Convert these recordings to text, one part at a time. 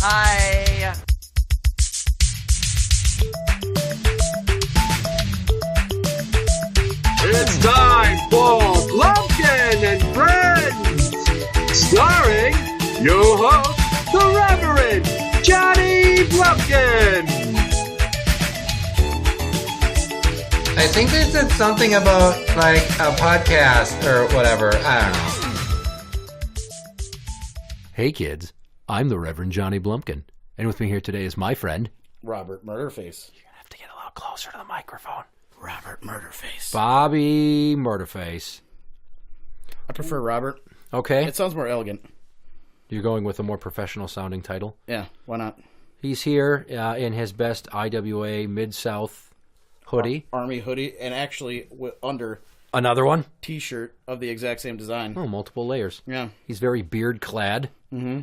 Hi. It's time for Blumpkin and Friends, starring your host, the Reverend Johnny Blumpkin. I think they said something about, like, a podcast or whatever. I don't know. Hey kids, I'm the Reverend Johnny Blumpkin, and with me here today is my friend, Robert Murderface. You're gonna have to get a little closer to the microphone. Robert Murderface. Bobby Murderface. I prefer Robert. Okay, It sounds more elegant. you're going with a more professional sounding title. Yeah, why not? He's here in his best IWA Mid-South hoodie. Army hoodie, and actually under Another one? T-shirt of the exact same design. Oh, multiple layers. Yeah. He's very beard-clad. Mm-hmm.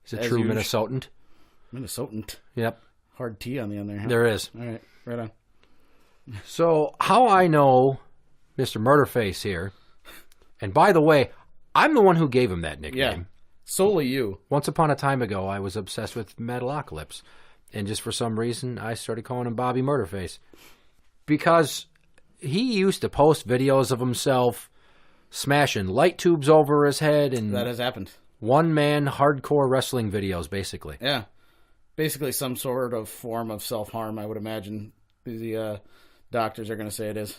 He's a As true usual. Minnesotan. Minnesotan. Yep, Hard T on the end there, huh? there is. All right, right on. So, how I know Mr. Murderface here, and by the way, I'm the one who gave him that nickname. Yeah, solely you. Once upon a time ago, I was obsessed with Metalocalypse, and just for some reason, I started calling him Bobby Murderface. Because he used to post videos of himself smashing light tubes over his head and That has happened. one-man hardcore wrestling videos, basically. Yeah. Basically some sort of form of self-harm, I would imagine the doctors are going to say it is.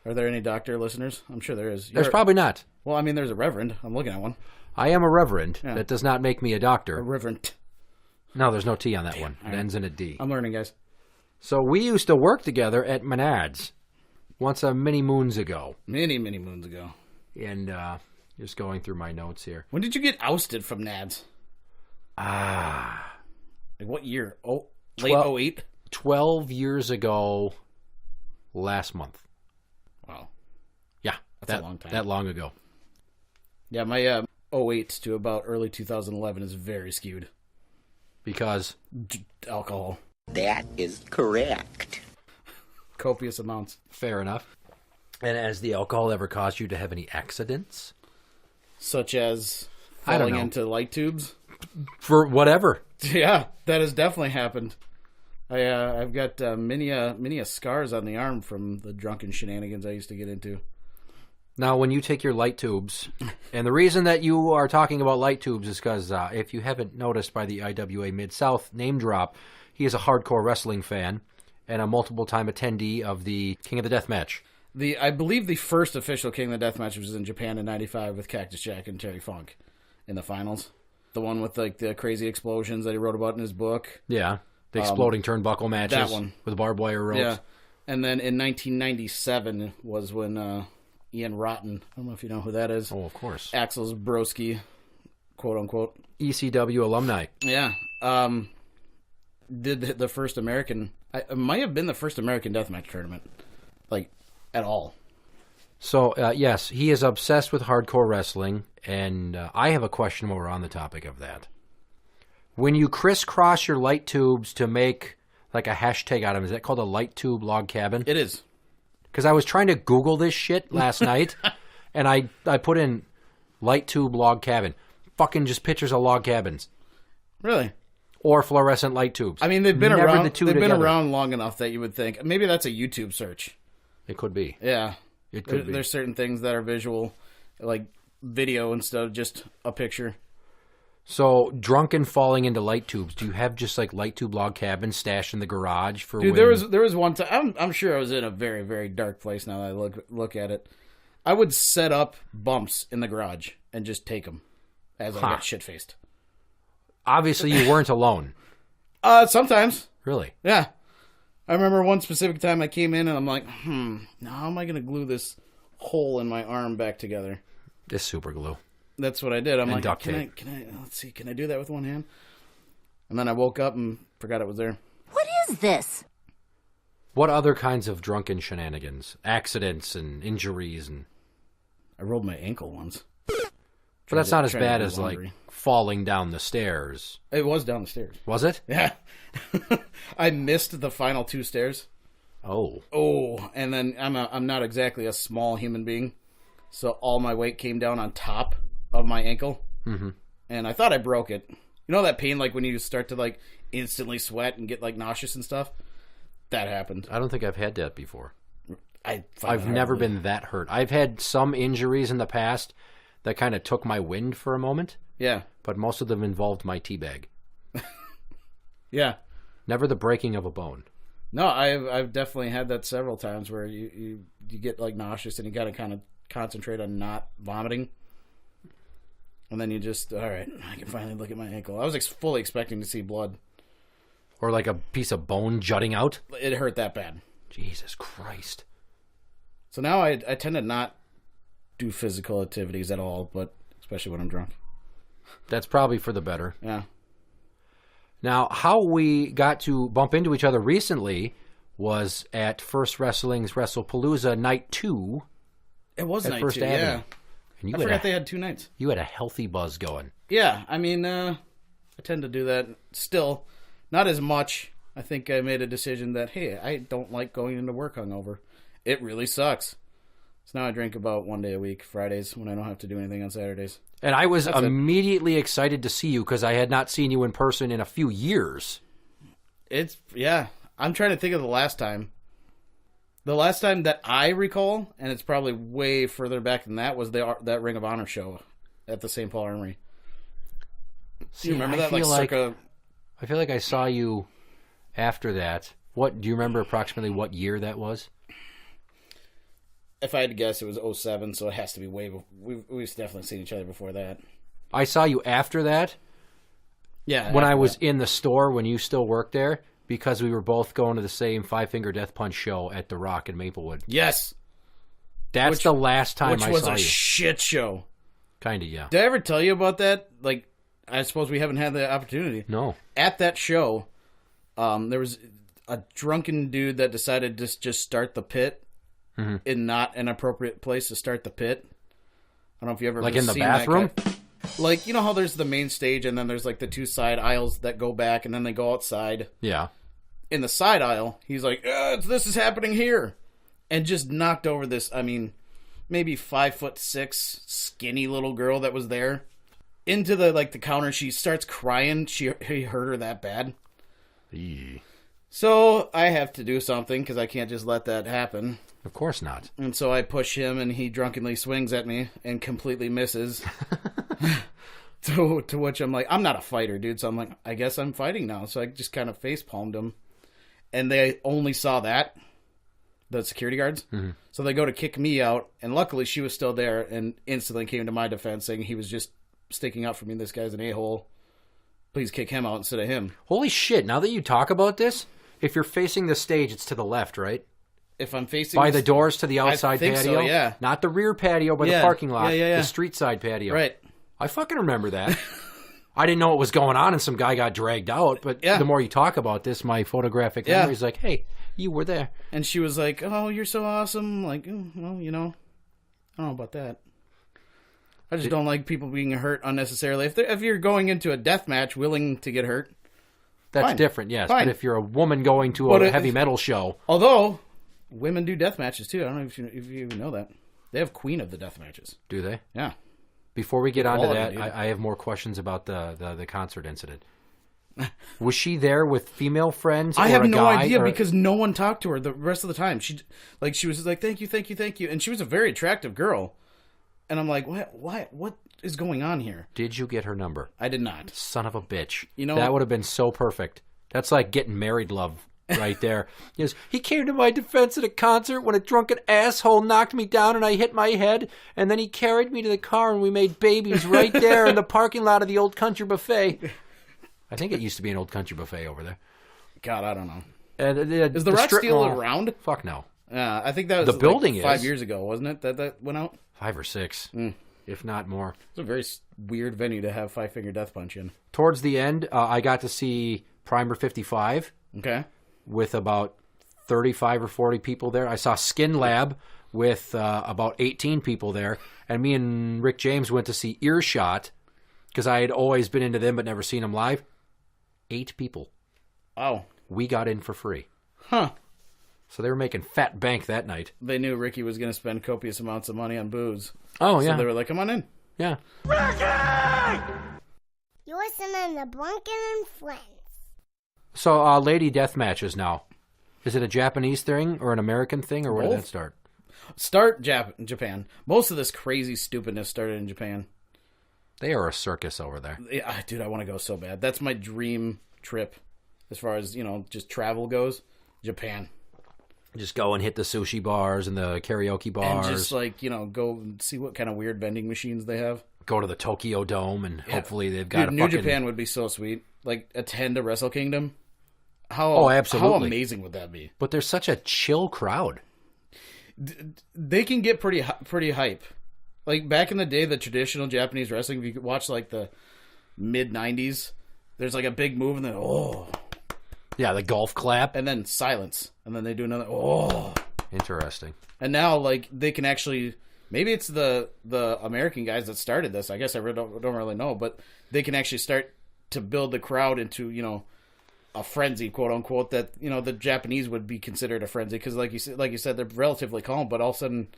Are there any doctor listeners? I'm sure there is. There's probably not. Well, I mean, there's a reverend. I'm looking at one. I am a reverend. Yeah. That does not make me a A doctor. reverend. No, there's no T on that one. It right. ends in a D. I'm learning, guys. So we used to work together at Menards once many moons ago. Many, many moons ago. And just going through my notes here. When did you get ousted from Nads? Ah, Like what year? Oh, late 12 08? 12 years ago last month. Wow. Yeah, That's a long time. That long ago. Yeah, my 08 to about early 2011 is very skewed. Because Alcohol. That is correct. Copious amounts. fair enough. And has the alcohol ever caused you to have any accidents? Such as I don't falling know. into light tubes. For whatever. Yeah, that has definitely happened. I've got many scars on the arm from the drunken shenanigans I used to get into. Now, when you take your light tubes, and the reason that you are talking about light tubes is because if you haven't noticed by the IWA Mid-South name drop, he is a hardcore wrestling fan and a multiple-time attendee of the King of the Death Match. I believe the first official King of the Death match was in Japan in '95 with Cactus Jack and Terry Funk in the finals. The one with like the crazy explosions that he wrote about in his book. Yeah, the exploding turnbuckle matches that one. with barbed wire ropes. Yeah. And then in 1997 was when Ian Rotten, I don't know if you know who that is. Oh, of course. Axel's broski, quote unquote. ECW alumni. Yeah. Did the first American, it might have been the first American Deathmatch tournament, like, at all. So, yes, he is obsessed with hardcore wrestling, and I have a question while we're on the topic of that. When you crisscross your light tubes to make, like, a hashtag out of them, is that called a light tube log cabin? It is. Because I was trying to Google this shit last night, and I put in light tube log cabin. Fucking just pictures of log cabins. Really? Or fluorescent light tubes. I mean, they've been Never around. the two They've been together. around long enough that you would think maybe that's a YouTube search. It could be. Yeah, It could be. There's certain things that are visual, like video instead of just a picture. So, drunken falling into light tubes. Do you have just like light tube log cabins stashed in the garage for? Dude, when... there was one time. I'm sure I was in a very, very dark place now that I look at it. I would set up bumps in the garage and just take them as I got shit faced. Obviously, you weren't alone. Sometimes, Really? yeah. I remember one specific time I came in and I'm like, now how am I going to glue this hole in my arm back together? This super glue. That's what I did. I'm And like, duct can tape. I let's see, can I do that with one hand? And then I woke up and forgot it was there. What is this? What other kinds of drunken shenanigans, accidents, and injuries, and? I rolled my ankle once. But that's not as trying to bad do as like laundry. falling down the stairs, It was down the stairs. was it? Yeah. I missed the final two stairs. Oh, Oh, and then I'm not exactly a small human being, so all my weight came down on top of my ankle, and I thought I broke it. You know that pain, like when you start to like instantly sweat and get like nauseous and stuff? That happened. I don't think I've had that before. I've never been that hurt. I've had some injuries in the past that kind of took my wind for a moment. Yeah. But most of them involved my teabag. Yeah. Never the breaking of a bone. No, I've definitely had that several times where you get like nauseous and you got to kind of concentrate on not vomiting. And then you just, all right, I can finally look at my ankle. I was fully expecting to see blood. Or like a piece of bone jutting out. It hurt that bad. Jesus Christ. So now I tend to not do physical activities at all, but especially when I'm drunk. That's probably for the better. Yeah. Now, how we got to bump into each other recently was at First Wrestling's WrestlePalooza Night 2. It was at Night First 2, Avenue. yeah. And I forgot they had 2 nights. You had a healthy buzz going. Yeah, I mean, I tend to do that still. Not as much. I think I made a decision that, hey, I don't like going into work hungover. It really sucks. So now I drink about 1 day a week, Fridays, when I don't have to do anything on Saturdays. And I was immediately excited to see you because I had not seen you in person in a few years. Yeah. I'm trying to think of the last time. The last time that I recall, and it's probably way further back than that, was that Ring of Honor show at the St. Paul Armory. Do you remember that? I feel like I saw you after that. Do you remember approximately what year that was? If I had to guess, it was 2007, so it has to be way before. We've definitely seen each other before that. I saw you after that. Yeah. When I was in the store when you still worked there, because we were both going to the same Five Finger Death Punch show at The Rock in Maplewood. Yes. That's the last time I saw you. Which was a shit show. Kind of, yeah. Did I ever tell you about that? Like, I suppose we haven't had the opportunity. No. At that show, there was a drunken dude that decided to just start the pit in not an appropriate place to start the pit. I don't know if you ever like in the seen bathroom. That guy. Like, you know how there's the main stage and then there's like the 2 side aisles that go back and then they go outside. Yeah. In the side aisle, he's like, "This is happening here," and just knocked over this. I mean, maybe 5'6" skinny little girl that was there into the counter. She starts crying. He hurt her that bad. Eee. So I have to do something because I can't just let that happen. Of course not. And so I push him, and he drunkenly swings at me and completely misses. to which I'm like, I'm not a fighter, dude. So I'm like, I guess I'm fighting now. So I just kind of face palmed him, and they only saw that, the security guards. Mm-hmm. So they go to kick me out, and luckily she was still there and instantly came to my defense, saying he was just sticking up for me. This guy's an a-hole. Please kick him out instead of him. Holy shit! Now that you talk about this, if you're facing the stage, it's to the left, right? If I'm facing by the doors to the outside patio, so, yeah. Not the rear patio, but the parking lot, the street side patio. Right. I fucking remember that. I didn't know what was going on, and some guy got dragged out. But the more you talk about this, my photographic memory is like, hey, you were there. And she was like, "Oh, you're so awesome." Like, well, you know, I don't know about that. I just don't like people being hurt unnecessarily. If you're going into a death match willing to get hurt, that's fine. Different, yes. Fine. But if you're a woman going to a heavy metal show, although women do death matches too. I don't know if you even know that. They have queen of the death matches. Do they? Yeah. Before we get on to that, I have more questions about the concert incident. Was she there with female friends? I have no idea or... because no one talked to her the rest of the time. She was like, "Thank you, thank you, thank you," and she was a very attractive girl. And I'm like, what is going on here? Did you get her number? I did not. Son of a bitch! You know that would have been so perfect. That's like getting married love right there. He came to my defense at a concert when a drunken asshole knocked me down and I hit my head, and then he carried me to the car and we made babies right there in the parking lot of the Old Country Buffet. I think it used to be an Old Country Buffet over there. God, I don't know. And is the Rock still around? Fuck no. I think that was the building like 5 years ago, wasn't it? That went out 5 or 6, if not more. It's a very weird venue to have Five Finger Death Punch in. Towards the end, I got to see Primer 55. Okay. With about 35 or 40 people there. I saw Skin Lab with about 18 people there. And me and Rick James went to see Earshot because I had always been into them but never seen them live. 8 people. Oh. We got in for free. Huh. So they were making fat bank that night. They knew Ricky was going to spend copious amounts of money on booze. Oh, yeah. So they were like, come on in. Yeah. Ricky! You're listening to Blumpkin and Friends. So, lady death matches now. Is it a Japanese thing or an American thing, or where did that start? Japan. Most of this crazy stupidness started in Japan. They are a circus over there. Yeah, dude, I want to go so bad. That's my dream trip as far as, just travel goes. Japan. Just go and hit the sushi bars and the karaoke bars. And just, go and see what kind of weird vending machines they have. Go to the Tokyo Dome, and hopefully they've got Dude, New Japan would be so sweet. Like, attend a Wrestle Kingdom. Absolutely. How amazing would that be? But they're such a chill crowd. They can get pretty hype. Like, back in the day, the traditional Japanese wrestling, if you could watch, like, the mid-90s, there's, like, a big move, and then, Yeah, the golf clap. and then silence. And then they do another, Interesting. And now, like, they can actually... Maybe it's the American guys that started this. I guess I don't really know. But they can actually start to build the crowd into, a frenzy, quote unquote, that, the Japanese would be considered a frenzy. Because like you said, they're relatively calm. But all of a sudden,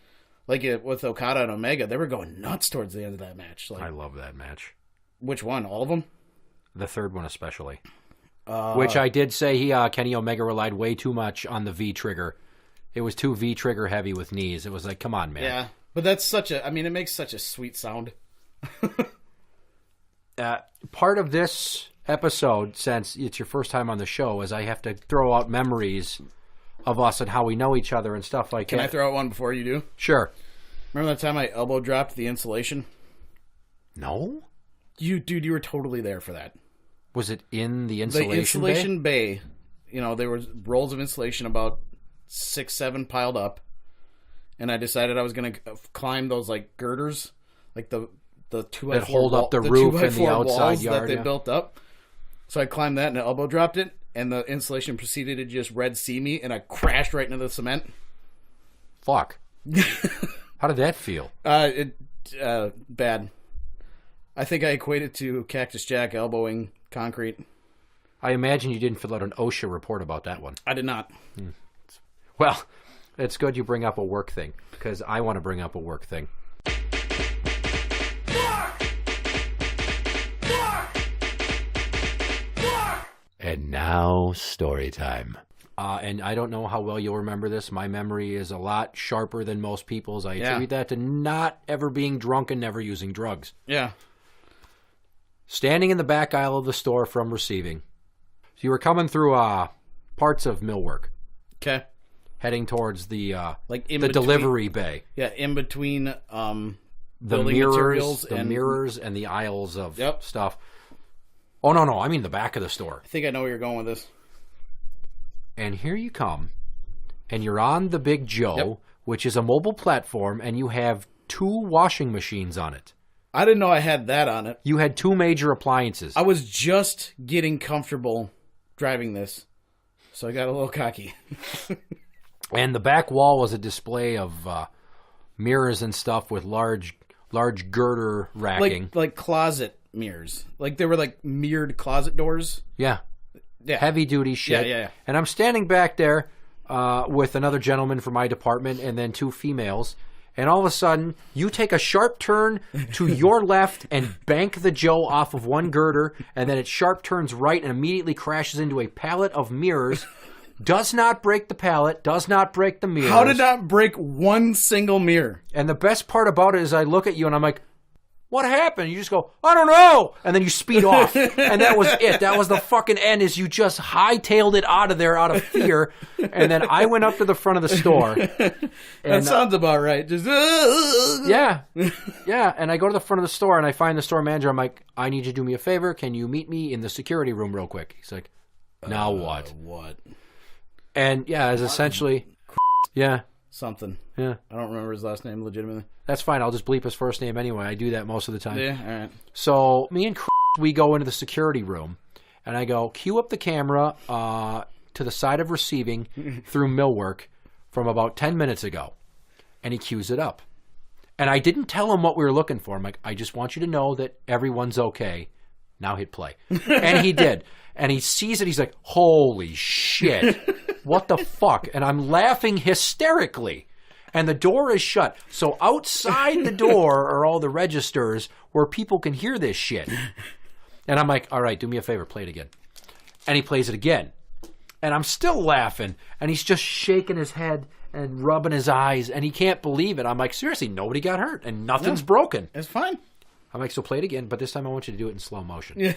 like with Okada and Omega, they were going nuts towards the end of that match. Like, I love that match. Which one? All of them? The third one especially. Which I did say Kenny Omega relied way too much on the V-trigger. It was too V-trigger heavy with knees. It was like, come on, man. Yeah. But that's it makes such a sweet sound. Part of this episode, since it's your first time on the show, is I have to throw out memories of us and how we know each other and stuff like that. Can I throw out one before you do? Sure. Remember that time I elbow dropped the insulation? No? You were totally there for that. Was it in the insulation The insulation bay, there was rolls of insulation about 6, 7 piled up. And I decided I was going to climb those, like, girders, like the 2x4 that hold up the roof and the outside yard that they built up. So I climbed that and I elbow dropped it, and the insulation proceeded to just red sea me, and I crashed right into the cement. Fuck. How did that feel? Bad. I think I equated to Cactus Jack elbowing concrete. I imagine you didn't fill out an OSHA report about that one. I did not. Well, it's good you bring up a work thing, because I want to bring up a work thing. And now, story time. And I don't know how well you'll remember this. My memory is a lot sharper than most people's. I attribute that to not ever being drunk and never using drugs. Yeah. Standing in the back aisle of the store from receiving. So you were coming through parts of millwork. Okay. Heading towards the the delivery bay. Yeah, in between the building mirrors, materials and the aisles of stuff. Oh, no, I mean the back of the store. I think I know where you're going with this. And here you come, and you're on the Big Joe, which is a mobile platform, and you have 2 washing machines on it. I didn't know I had that on it. You had 2 major appliances. I was just getting comfortable driving this, so I got a little cocky. And the back wall was a display of mirrors and stuff with large girder racking. Like closet mirrors. Like they were like mirrored closet doors. Yeah. Heavy duty shit. Yeah. And I'm standing back there with another gentleman from my department and then 2 females. And all of a sudden, you take a sharp turn to your left and bank the Joe off of one girder. And then it sharp turns right and immediately crashes into a pallet of mirrors. Does not break the pallet. Does not break the mirrors. How did not break one single mirror? And the best part about it is I look at you and I'm like, what happened? You just go, I don't know. And then you speed off. And that was it. That was the fucking end, is you just hightailed it out of there out of fear. And then I went up to the front of the store. That sounds about right. Just Yeah. And I go to the front of the store and I find the store manager. I'm like, I need you to do me a favor. Can you meet me in the security room real quick? He's like, now what? What? And it's essentially, something. Yeah. I don't remember his last name legitimately. That's fine. I'll just bleep his first name anyway. I do that most of the time. Yeah, all right. So me and we go into the security room, and I go, cue up the camera to the side of receiving through millwork from about 10 minutes ago. And he cues it up. And I didn't tell him what we were looking for. I'm like, I just want you to know that everyone's okay. Now hit play. And he did. And he sees it. He's like, holy shit. What the fuck? And I'm laughing hysterically. And the door is shut. So outside the door are all the registers where people can hear this shit. And I'm like, all right, do me a favor, play it again. And he plays it again. And I'm still laughing. And he's just shaking his head and rubbing his eyes. And he can't believe it. I'm like, seriously, nobody got hurt. And nothing's broken. It's fine. I'm like, so play it again. But this time I want you to do it in slow motion. Yeah,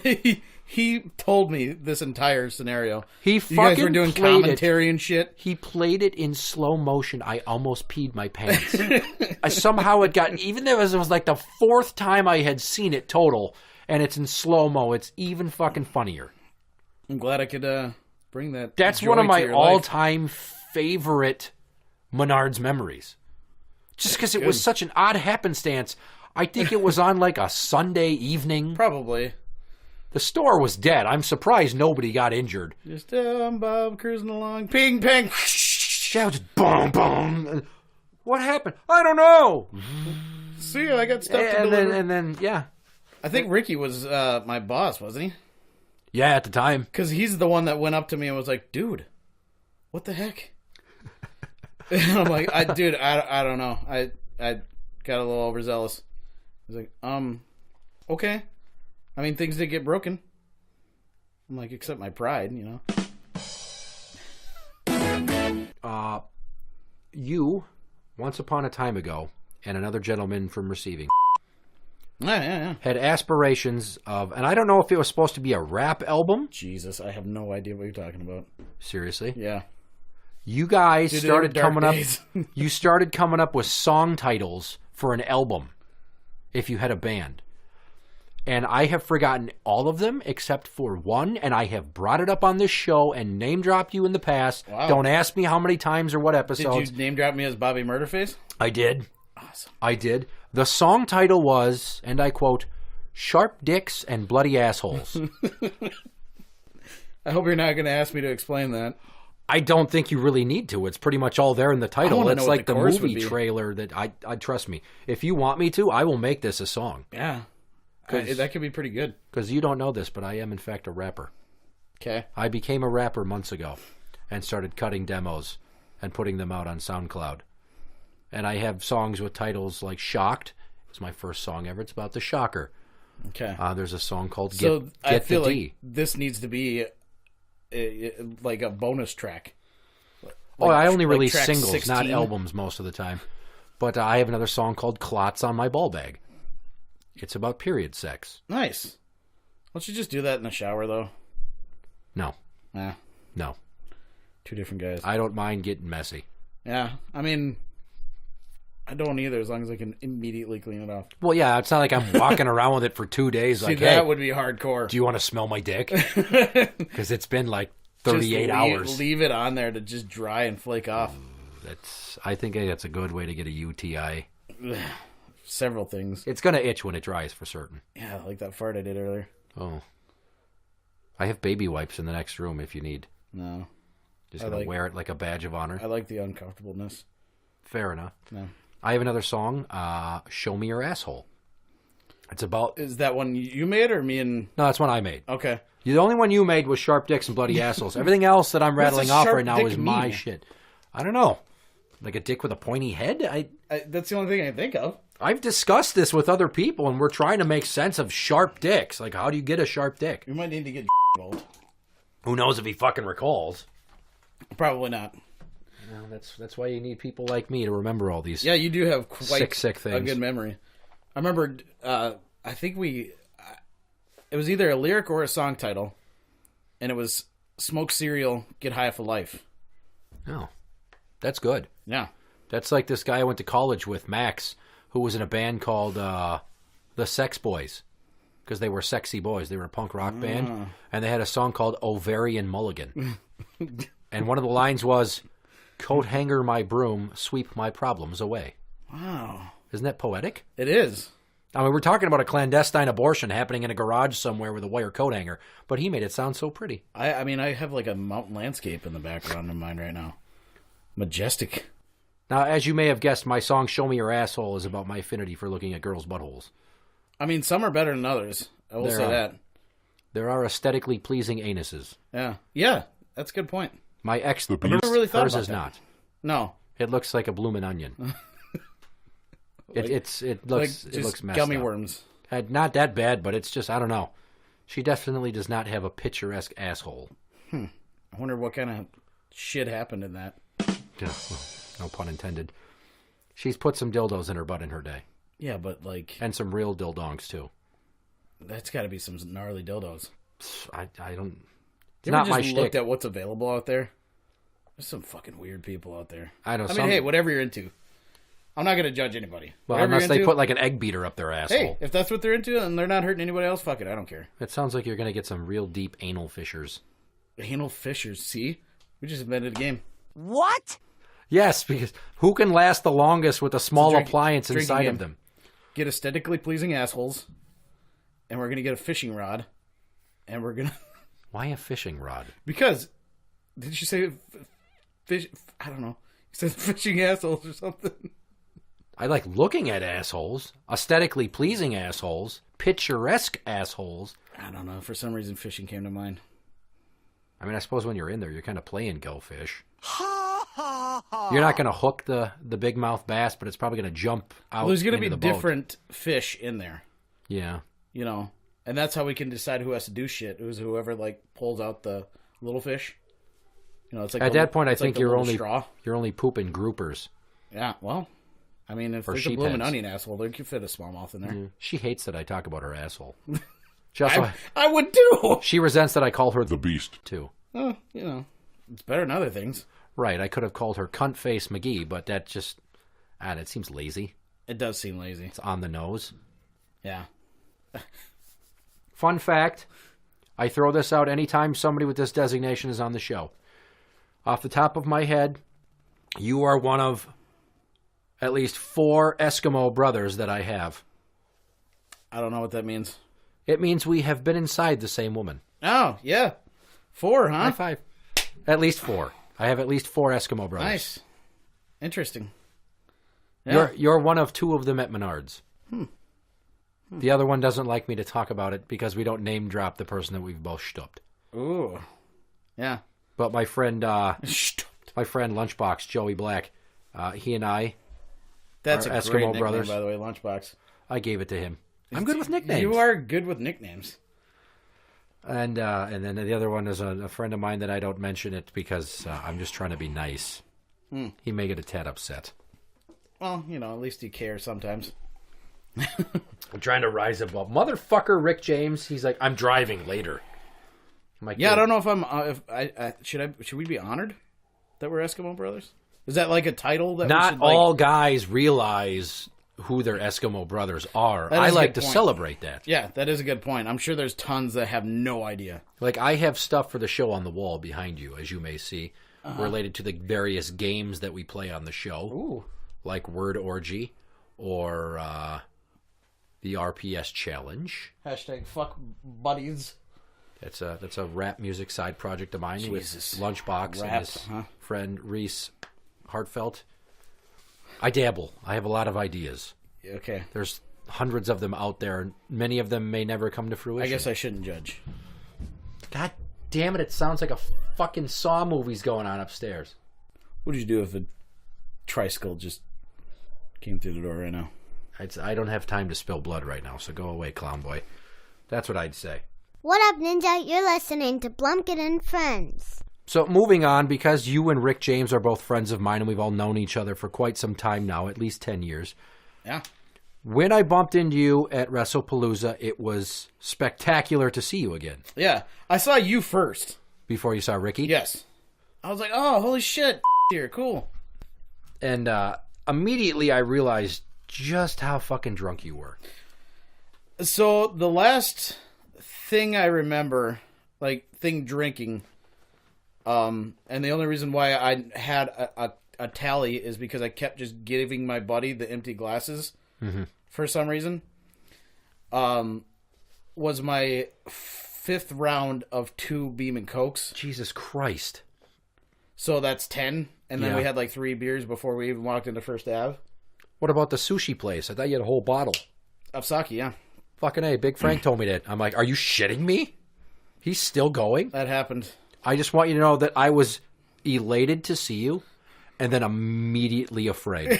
he told me this entire scenario. He you fucking guys were doing played commentary and shit. He played it in slow motion. I almost peed my pants. Somehow it got, even though it was like the fourth time I had seen it total, and it's in slow-mo, it's even fucking funnier. I'm glad I could bring that. That's joy one of to my your all-time favorite Menards memories. Just because it was such an odd happenstance. I think it was on like a Sunday evening. Probably. The store was dead. I'm surprised nobody got injured. Just Bob cruising along. Ping, ping. Yeah, just boom, boom. What happened? I don't know. See, I got stuff to deliver. And then, yeah. I think Ricky was my boss, wasn't he? Yeah, at the time. Because he's the one that went up to me and was like, dude, what the heck? And I'm like, I don't know. I got a little overzealous. He's like, okay. I mean, things did get broken. I'm like, except my pride, you know. You, once upon a time ago, and another gentleman from receiving, Yeah. had aspirations of, and I don't know if it was supposed to be a rap album. Jesus, I have no idea what you're talking about. Seriously? Yeah. You guys Dude, started they were dark coming days. up. You started coming up with song titles for an album, if you had a band. And I have forgotten all of them except for one, and I have brought it up on this show and name dropped you in the past. Wow. Don't ask me how many times or what episodes. Did you name drop me as Bobby Murderface? I did. Awesome. I did. The song title was, and I quote, Sharp Dicks and Bloody Assholes. I hope you're not going to ask me to explain that. I don't think you really need to. It's pretty much all there in the I title. wanna It's know what like the the chorus would movie be. trailer that I trust me. If you want me to, I will make this a song. Yeah. That could be pretty good. Because you don't know this, but I am in fact a rapper. Okay. I became a rapper months ago and started cutting demos and putting them out on SoundCloud. And I have songs with titles like Shocked. It's my first song ever. It's about the shocker. Okay. There's a song called So Get I feel the like D. this needs to be like a bonus track. Oh, I only like release track singles, 16. not albums most of the time. But I have another song called Clots on My Ball Bag. It's about period sex. Nice. Why don't you just do that in the shower, though? No. Nah, No. two different guys. I don't mind getting messy. Yeah, I mean, I don't either, as long as I can immediately clean it off. Well, yeah, it's not like I'm walking around with it for 2 days. See, Like, that hey, would be hardcore. do you want to smell my dick? Because it's been like 38 Just hours. Leave it on there to just dry and flake off. I think that's a good way to get a UTI. Several things. It's going to itch when it dries for certain. Yeah, like that fart I did earlier. Oh. I have baby wipes in the next room if you need. No, Just I going to like- wear it like a badge of honor. I like the uncomfortableness. Fair enough. No. I have another song, Show Me Your Asshole. It's about... Is that one you made or me and... No, that's one I made. Okay. The only one you made was Sharp Dicks and Bloody Assholes. Everything else that I'm What's a rattling off sharp right now dick is my mean? shit. I don't know. Like a dick with a pointy head? That's the only thing I think of. I've discussed this with other people, and we're trying to make sense of sharp dicks. Like, how do you get a sharp dick? We might need to get involved. Who knows if he fucking recalls? Probably not. You know, that's why you need people like me to remember all these. Yeah, you do have quite Sick a things. good memory. I remember, I think it was either a lyric or a song title, and it was Smoke Cereal, Get High for Life. Oh, that's good. Yeah. That's like this guy I went to college with, Max, who was in a band called the Sex Boys, because they were sexy boys. They were a punk rock band, and they had a song called Ovarian Mulligan. And one of the lines was, coat hanger my broom, sweep my problems away. Wow. Isn't that poetic? It is. I mean, we're talking about a clandestine abortion happening in a garage somewhere with a wire coat hanger, but he made it sound so pretty. I mean, I have like a mountain landscape in the background of mine right now. Majestic. Now, as you may have guessed, my song Show Me Your Asshole is about my affinity for looking at girls' buttholes. I mean, some are better than others. I will There say are. that. There are aesthetically pleasing anuses. Yeah. Yeah, that's a good point. My ex, I never really thought hers about is that. not. No. It looks like a bloomin' onion. It looks Just messed gummy up. worms. Not that bad, but it's just, I don't know. She definitely does not have a picturesque asshole. I wonder what kind of shit happened in that. Yeah, well, no pun intended. She's put some dildos in her butt in her day. Yeah, but like... And some real dildongs, too. That's got to be some gnarly dildos. I don't... It's You not ever my just shtick. looked at what's available out there? There's some fucking weird people out there. I know I some... mean, hey, whatever you're into. I'm not going to judge anybody. Well, Whatever unless you're they into, put like an egg beater up their asshole. Hey, if that's what they're into and they're not hurting anybody else, fuck it, I don't care. It sounds like you're going to get some real deep anal fissures. Anal fissures, see? We just invented a game. What? Yes, because who can last the longest with a small appliance drinking inside game. of them? Get aesthetically pleasing assholes, and we're going to get a fishing rod, and we're going to... Why a fishing rod? Because, did you say fish... I don't know. You said fishing assholes or something. I like looking at assholes, aesthetically pleasing assholes, picturesque assholes. I don't know. For some reason, fishing came to mind. I mean, I suppose when you're in there, you're kind of playing go fish. You're not going to hook the big mouth bass, but it's probably going to jump out. Well, there's going to be into the boat. different fish in there, Yeah. you know, and that's how we can decide who has to do shit. Who's whoever like pulls out the little fish. You know, it's like At that point, I think the you're little only straw. you're only pooping groupers. Yeah, well, I mean, if Or there's a blooming sheepheads. onion asshole, there could fit a smallmouth in there. She hates that I talk about her asshole. She also I would too. she resents that I call her The Beast. too. Oh, you know, it's better than other things. Right, I could have called her cunt face McGee, but that just it seems lazy. It does seem lazy. It's on the nose. Yeah. Fun fact, I throw this out anytime somebody with this designation is on the show. Off the top of my head, you are one of at least 4 Eskimo brothers that I have. I don't know what that means. It means we have been inside the same woman. Oh, yeah. 4, huh? High five. At least 4. I have at least 4 Eskimo brothers. Nice. Interesting. Yeah. You're one of 2 of them at Menards. The other one doesn't like me to talk about it because we don't name drop the person that we've both stooped. Ooh. Yeah. But my friend Lunchbox, Joey Black, he and I, That's Our a Eskimo great nickname, brothers. by the way, Lunchbox. I gave it to him. I'm good with nicknames. You are good with nicknames. And then the other one is a friend of mine that I don't mention it because I'm just trying to be nice. He may get a tad upset. Well, you know, at least you care sometimes. I'm trying to rise above. Motherfucker Rick James, he's like, I'm driving later. I'm like, Yeah, I don't know if I'm. If I should we be honored that we're Eskimo brothers? Is that like a title that we Not should, all guys realize who their Eskimo brothers are. That I is a like good to point. celebrate that. Yeah, that is a good point. I'm sure there's tons that have no idea. Like, I have stuff for the show on the wall behind you, as you may see, related to the various games that we play on the show. Ooh. Like Word Orgy or the RPS Challenge. Hashtag fuck buddies. That's a rap music side project of mine Jesus. with Lunchbox Rap, and his huh? friend Reese Hartfelt. I dabble. I have a lot of ideas. Okay. There's hundreds of them out there, and many of them may never come to fruition. I guess I shouldn't judge. God damn it, it sounds like a fucking Saw movie's going on upstairs. What would you do if a tricycle just came through the door right now? I don't have time to spill blood right now, so go away, clown boy. That's what I'd say. What up, Ninja? You're listening to Blumpkin and Friends. So moving on, because you and Rick James are both friends of mine, and we've all known each other for quite some time now, at least 10 years. Yeah. When I bumped into you at WrestlePalooza, it was spectacular to see you again. Yeah. I saw you first. Before you saw Ricky? Yes. I was like, oh, holy shit. Here, cool. And immediately I realized just how fucking drunk you were. So the last thing I remember, drinking, and the only reason why I had a tally is because I kept just giving my buddy the empty glasses for some reason. Was my 5th round of 2 Beam and Cokes. Jesus Christ. So that's 10. And then Yeah. we had like 3 beers before we even walked into First Ave. What about the sushi place? I thought you had a whole bottle. Of sake, yeah. Fucking A, Big Frank told me that. I'm like, are you shitting me? He's still going? That happened. I just want you to know that I was elated to see you, and then immediately afraid.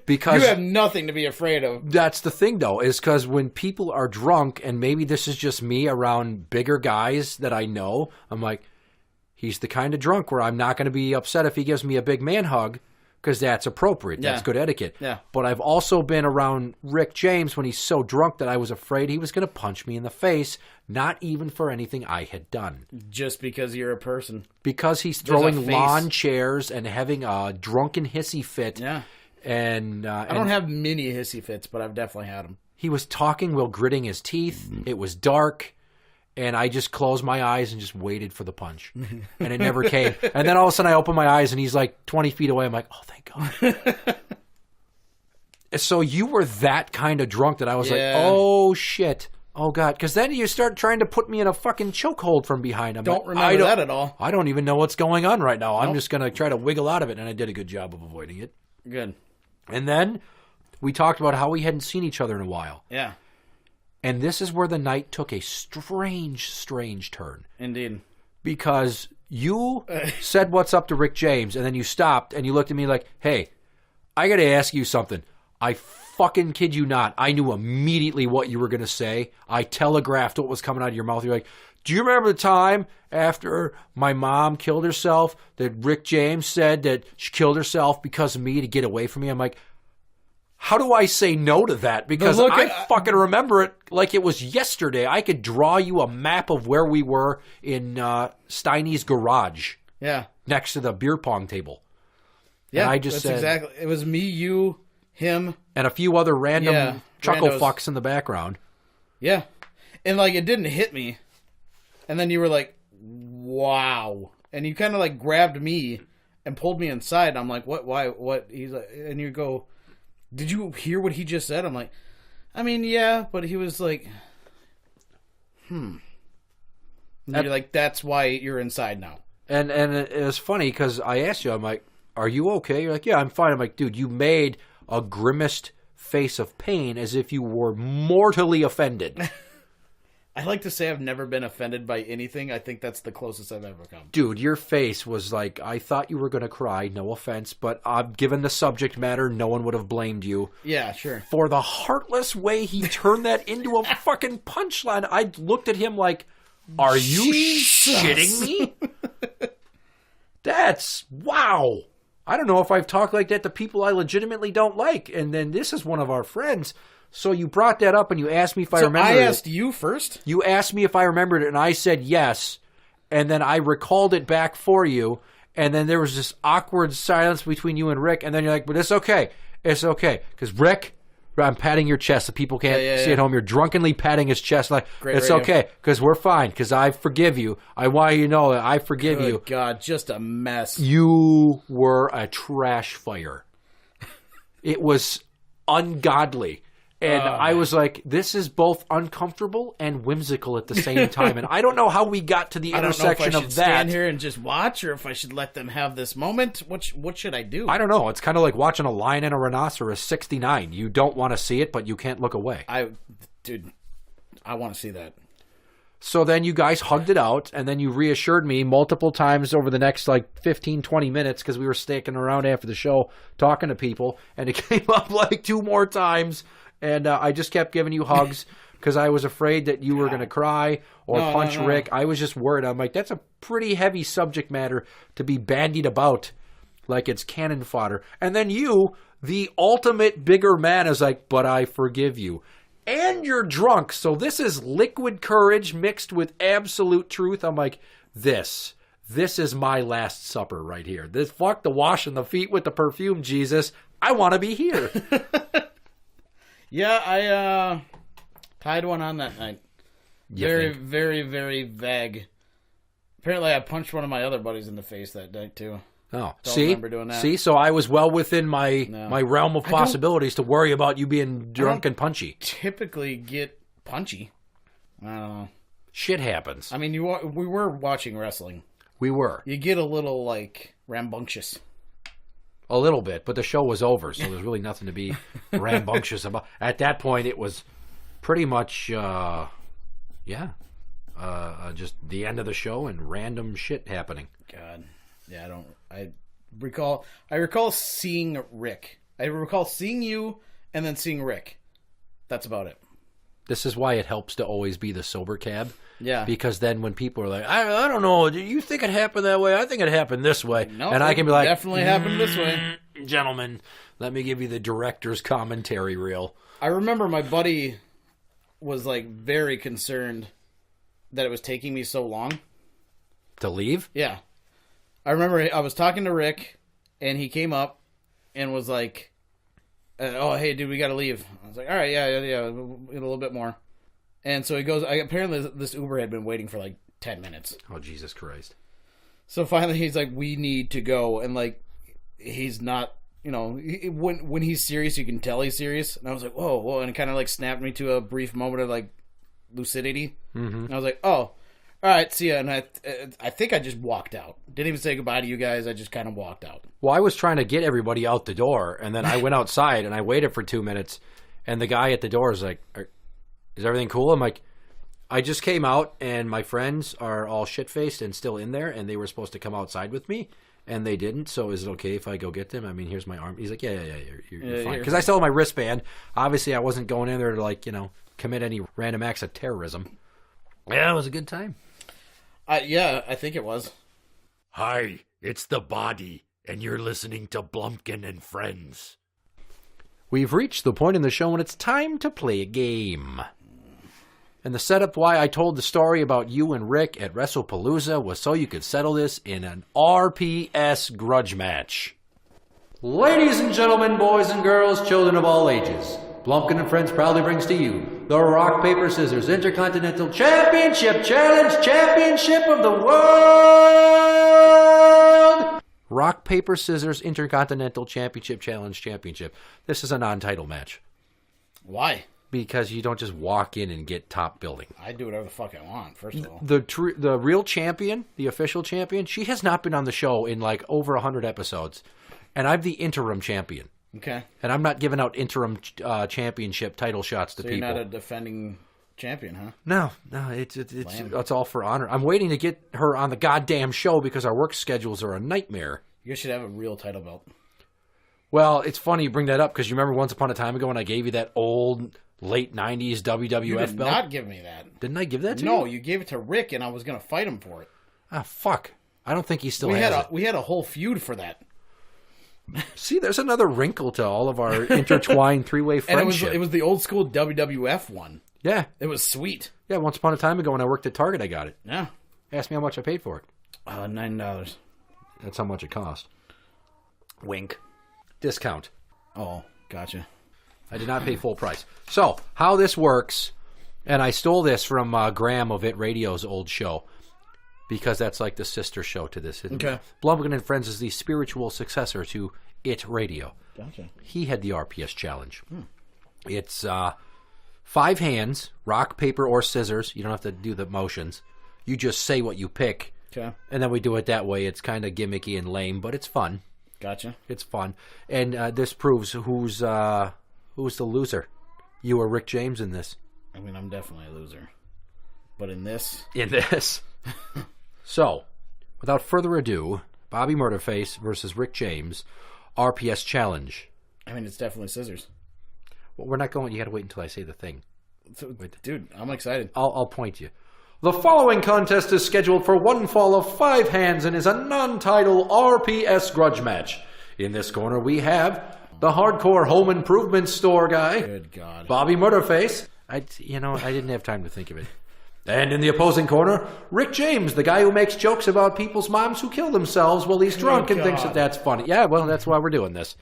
Because you have nothing to be afraid of. that's the thing, though, is because when people are drunk, and maybe this is just me around bigger guys that I know, I'm like, he's the kind of drunk where I'm not going to be upset if he gives me a big man hug, because that's appropriate. That's good etiquette. Yeah. But I've also been around Rick James when he's so drunk that I was afraid he was going to punch me in the face, not even for anything I had done. Just because you're a person. Because he's There's a throwing face. lawn chairs and having a drunken hissy fit. Yeah. And I don't have many hissy fits, but I've definitely had them. he was talking while gritting his teeth. It was dark. And I just closed my eyes and just waited for the punch. And it never came. And then all of a sudden I open my eyes and he's like 20 feet away. I'm like, oh, thank God. So you were that kind of drunk that I was like, oh, shit. Oh, God. Because then you start trying to put me in a fucking chokehold from behind. I'm Don't like, remember that at all. I don't even know what's going on right now. I'm just going to try to wiggle out of it. And I did a good job of avoiding it. Good. And then we talked about how we hadn't seen each other in a while. Yeah. And this is where the night took a strange, strange turn. Indeed. Because you said what's up to Rick James, and then you stopped, and you looked at me like, hey, I got to ask you something. I fucking kid you not. I knew immediately what you were going to say. I telegraphed what was coming out of your mouth. You're like, do you remember the time after my mom killed herself that Rick James said that she killed herself because of me to get away from me? I'm like, how do I say no to that? Because I fucking remember it like it was yesterday. I could draw you a map of where we were in Steiny's garage. Yeah. Next to the beer pong table. Yeah, and I just said, exactly. It was me, you, him. And a few other random chuckle fucks in the background. Yeah. And, like, it didn't hit me. And then you were like, wow. And you kind of, like, grabbed me and pulled me inside. I'm like, what, why, what? He's like, and you go, did you hear what he just said? I'm like, I mean, yeah, but he was like, And you're like, that's why you're inside now. And it was funny because I asked you, I'm like, are you okay? You're like, yeah, I'm fine. I'm like, dude, you made a grimaced face of pain as if you were mortally offended. I like to say I've never been offended by anything. I think that's the closest I've ever come. Dude, your face was like, I thought you were going to cry, no offense, but given the subject matter, no one would have blamed you. Yeah, sure. For the heartless way he turned that into a fucking punchline. I looked at him like, are you shitting me? That's, wow. I don't know if I've talked like that to people I legitimately don't like. And then this is one of our friends. So you brought that up and you asked me if I remembered it. I asked you first? You asked me if I remembered it, and I said yes. And then I recalled it back for you. And then there was this awkward silence between you and Rick. And then you're like, but it's okay. It's okay. Because Rick, I'm patting your chest. The people can't see at home. You're drunkenly patting his chest. Like, it's okay. Because we're fine. Because I forgive you. I want you to know that I forgive you. God, just a mess. You were a trash fire. It was ungodly. And I was like, this is both uncomfortable and whimsical at the same time. And I don't know how we got to the intersection of that. I don't know if I should stand here and just watch, or if I should let them have this moment. What should I do? I don't know. It's kind of like watching a lion and a rhinoceros 69. You don't want to see it, but you can't look away. Dude, I want to see that. So then you guys hugged it out, and then you reassured me multiple times over the next, 15, 20 minutes, because we were sticking around after the show talking to people, and it came up 2 more times. And I just kept giving you hugs because I was afraid that you were going to cry or punch Rick. I was just worried. I'm like, that's a pretty heavy subject matter to be bandied about like it's cannon fodder. And then you, the ultimate bigger man, is like, but I forgive you. And you're drunk. So this is liquid courage mixed with absolute truth. I'm like, this is my last supper right here. Fuck the washing the feet with the perfume, Jesus. I want to be here. Yeah, I tied one on that night. Very, very, very vague. Apparently, I punched one of my other buddies in the face that night, too. Oh, don't remember doing that. See, so I was well within my realm of possibilities to worry about you being drunk and punchy. Typically get punchy. I don't know. Shit happens. I mean, we were watching wrestling. We were. You get a little, rambunctious. A little bit, but the show was over, so there's really nothing to be rambunctious about. At that point, it was pretty much, just the end of the show and random shit happening. God. Yeah, recall seeing Rick. I recall seeing you and then seeing Rick. That's about it. This is why it helps to always be the sober cab. Yeah. Because then when people are like, I don't know, do you think it happened that way? I think it happened this way. No, and I can be like, definitely happened this way. Gentlemen, let me give you the director's commentary reel. I remember my buddy was like very concerned that it was taking me so long. To leave? Yeah. I remember I was talking to Rick and he came up and was like, oh, hey, dude, we got to leave. I was like, all right, yeah, a little bit more. And so he goes, apparently this Uber had been waiting for like 10 minutes. Oh, Jesus Christ. So finally he's like, we need to go. And like, he's not, when he's serious, you can tell he's serious. And I was like, whoa. And it kind of like snapped me to a brief moment of like lucidity. Mm-hmm. And I was like, oh, all right, see ya. And I think I just walked out. Didn't even say goodbye to you guys. I just kind of walked out. Well, I was trying to get everybody out the door, and then I went outside, and I waited for 2 minutes, and the guy at the door is like, is everything cool? I'm like, I just came out, and my friends are all shit-faced and still in there, and they were supposed to come outside with me, and they didn't, so is it okay if I go get them? I mean, here's my arm. He's like, yeah, you're fine. Because I still have my wristband. Obviously, I wasn't going in there to, like, commit any random acts of terrorism. Yeah, it was a good time. Yeah, I think it was. Hi, it's the Body, and you're listening to Blumpkin and Friends. We've reached the point in the show when it's time to play a game. And the setup why I told the story about you and Rick at WrestlePalooza was so you could settle this in an RPS Grudge Match. Ladies and gentlemen, boys and girls, children of all ages, Blumpkin and Friends proudly brings to you the Rock, Paper, Scissors Intercontinental Championship Challenge Championship of the World! Rock, Paper, Scissors Intercontinental Championship Challenge Championship. This is a non-title match. Why? Because you don't just walk in and get top billing. I do whatever the fuck I want, first of all. The real champion, the official champion, she has not been on the show in like over 100 episodes. And I'm the interim champion. Okay. And I'm not giving out interim championship title shots to people. You're not a defending champion, huh? No, it's all for honor. I'm waiting to get her on the goddamn show because our work schedules are a nightmare. You should have a real title belt. Well, it's funny you bring that up because you remember once upon a time ago when I gave you that old late 90s WWF belt? You did not give me that. Didn't I give that to you? No, you gave it to Rick and I was going to fight him for it. Ah, fuck. I don't think he still has it. We had a whole feud for that. See, there's another wrinkle to all of our intertwined three-way friendship. And it was the old school WWF one. Yeah. It was sweet. Yeah, once upon a time ago when I worked at Target, I got it. Yeah. Ask me how much I paid for it. $9. That's how much it cost. Wink. Discount. Oh, gotcha. I did not pay full price. So, how this works, and I stole this from Graham of It Radio's old show, because that's like the sister show to this. Okay. Blumpkin and Friends is the spiritual successor to It Radio. Gotcha. He had the RPS challenge. It's 5 hands, rock, paper, or scissors. You don't have to do the motions. You just say what you pick. Okay. And then we do it that way. It's kind of gimmicky and lame, but it's fun. Gotcha. It's fun. And this proves who's the loser. You or Rick James in this. I mean, I'm definitely a loser. But in this... So, without further ado, Bobby Murderface versus Rick James, RPS Challenge. I mean, it's definitely scissors. Well, we're not going... You got to wait until I say the thing. Dude, I'm excited. I'll point you. The following contest is scheduled for one fall of 5 hands and is a non-title RPS Grudge Match. In this corner, we have the hardcore home improvement store guy. Good God. Bobby Murderface. I didn't have time to think of it. And in the opposing corner, Rick James, the guy who makes jokes about people's moms who kill themselves while he's drunk and thinks that that's funny. Yeah, well, that's why we're doing this.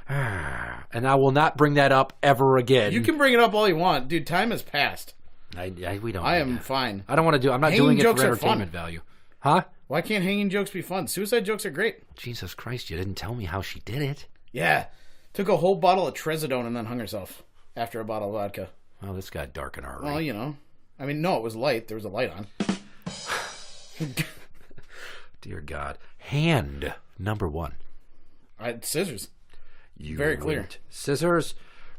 And I will not bring that up ever again. You can bring it up all you want. Dude, time has passed. We don't. I am fine. I don't want to do. I'm not doing it for entertainment value. Huh? Why can't hanging jokes be fun? Suicide jokes are great. Jesus Christ! You didn't tell me how she did it. Yeah, took a whole bottle of Trazodone and then hung herself after a bottle of vodka. Well, this got dark in our Well, I mean, no, it was light. There was a light on. Dear God. Hand number 1. Scissors. You Very clear. went scissors.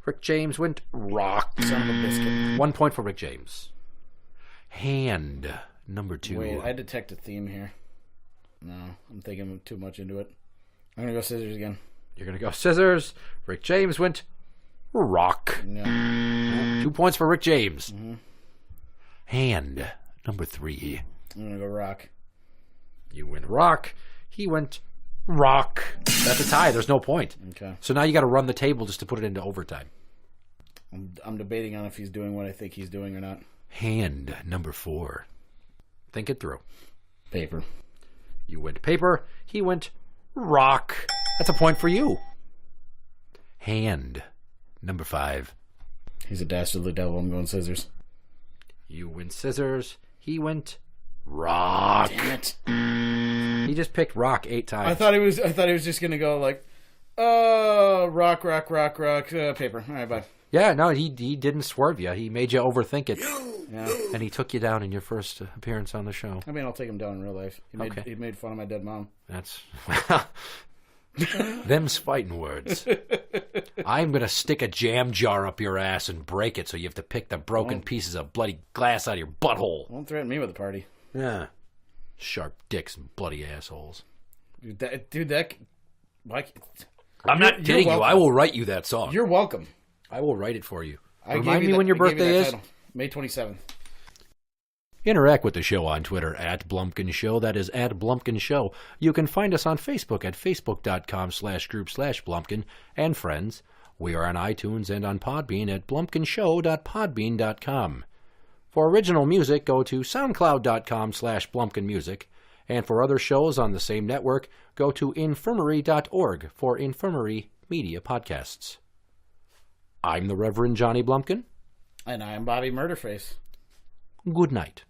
Rick James went rock. Son of a biscuit. 1 point for Rick James. Hand number 2. Wait, I detect a theme here. No, I'm thinking too much into it. I'm going to go scissors again. You're going to go scissors. Rick James went rock. Yeah. 2 points for Rick James. Hand number 3. I'm going to go rock. You went rock. He went rock. That's a tie. There's no point. Okay. So now you got to run the table just to put it into overtime. I'm debating on if he's doing what I think he's doing or not. Hand number 4. Think it through. Paper. You went paper. He went rock. That's a point for you. Hand number 5. He's a dastardly devil. I'm going scissors. You went scissors. He went rock. Damn it. He just picked rock 8 times. I thought he was just gonna go like, rock, paper. All right, bye. Yeah, no, he didn't swerve you. He made you overthink it. Yeah. And he took you down in your first appearance on the show. I mean, I'll take him down in real life. He made fun of my dead mom. That's them's fighting words. I'm gonna stick a jam jar up your ass and break it, so you have to pick the broken pieces of bloody glass out of your butthole. Don't threaten me with a party. Yeah, sharp dicks and bloody assholes. Like, I'm not kidding you. I will write you that song. You're welcome. I will write it for you. Remind me when your birthday is. May 27th. Interact with the show on Twitter at Blumpkin Show. That is at Blumpkin Show. You can find us on Facebook at facebook.com/group/Blumpkin and friends. We are on iTunes and on Podbean at blumpkinshow.podbean.com. For original music, go to soundcloud.com/BlumpkinMusic. And for other shows on the same network, go to infirmary.org for Infirmary Media Podcasts. I'm the Reverend Johnny Blumpkin. And I am Bobby Murderface. Good night.